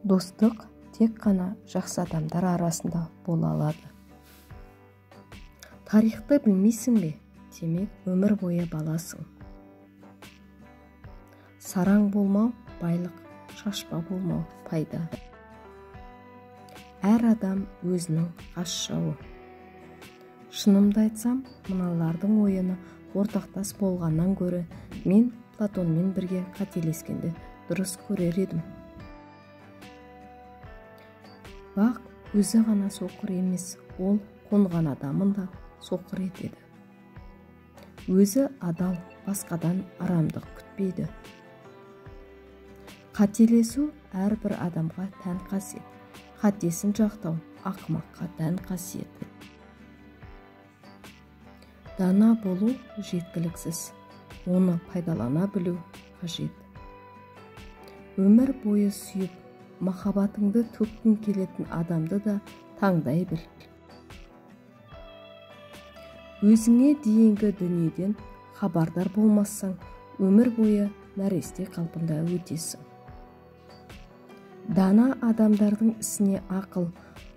Достық тек қана жақсы адамдар арасында бола алады. Тарихты білмейсің бе? Демек, өмір бойы баласың. Сараң болмау байлық, шашпа болмау пайда. Әр адам өзінің қас жауы. Шынымды айтсам, мыналардың ойыны ортақтас болғаннан гөрі мен Платонмен бірге қателескенде дұрыс көрер едім. Бақ өзі ғана соқыр емес, ол қонған адамын да соқыр етеді. Өзі адал, басқадан арамдық күтпейді. Қателесу әрбір адамға тән қасиет. Қатесін жақтау ақымаққа тән қасиет. Дана болу жеткіліксіз, оны пайдалана білу қажет. Өмір бойы сүйіп, махаббатыңды төккің келетін адамды да таңдай біл. Өзіңе дейінгі дүниеден хабардар болмасаң, өмір бойы нәресте қалпында өтесің. Дана адамдардың ісіне ақыл,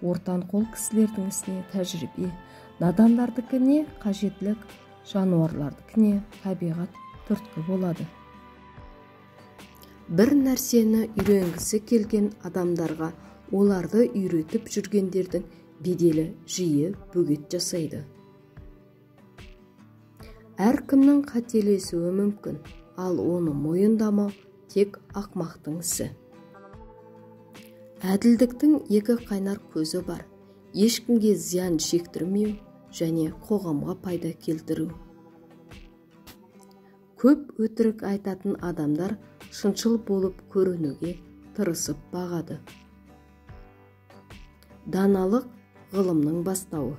ортанқол кісілердің ісіне тәжірибе, надандардікіне қажеттілік, жануарлардікіне табиғат түрткі болады. Бір нәрсені үйренгісі келген адамдарға оларды үйретіп жүргендердің беделі жиі бөгет жасайды. Әркімнің қателесуі мүмкін, ал оны мойындамау тек ақымақтың ісі. Әділдіктің екі қайнар көзі бар: ешкімге зиян шектірмеу және қоғамға пайда келтіру. Көп өтірік айтатын адамдар шыншыл болып көрінуге тырысып бағады. Даналық ғылымның бастауы.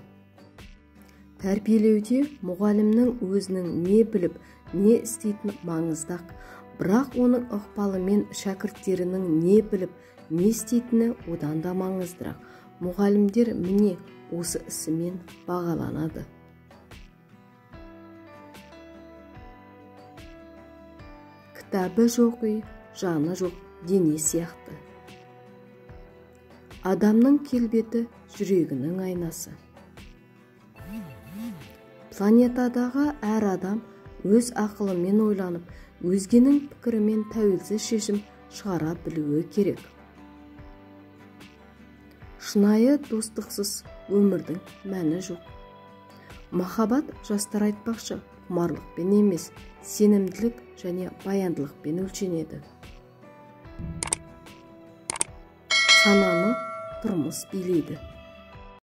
Тәрбиелеуде мұғалімнің өзінің не біліп, не істейтін маңыздақ, бірақ оның ықпалымен шәкірттерінің не біліп, не істейтіні одан да маңыздырақ. Мұғалімдер міне осы ісімен бағаланады. Кітабы жоқ үй, жаны жоқ дене сияқты. Адамның келбеті жүрегінің айнасы. Планетадағы әр адам өз ақылымен ойланып, өзгенің пікірімен тәуелсіз шешім шығара білуі керек. Шынайы достықсыз өмірдің мәні жоқ. Махаббат, жастар айтпақшы, құмарлықпен емес, сенімділік және баяндылықпен өлшенеді. Сананы тұрмыс билейді.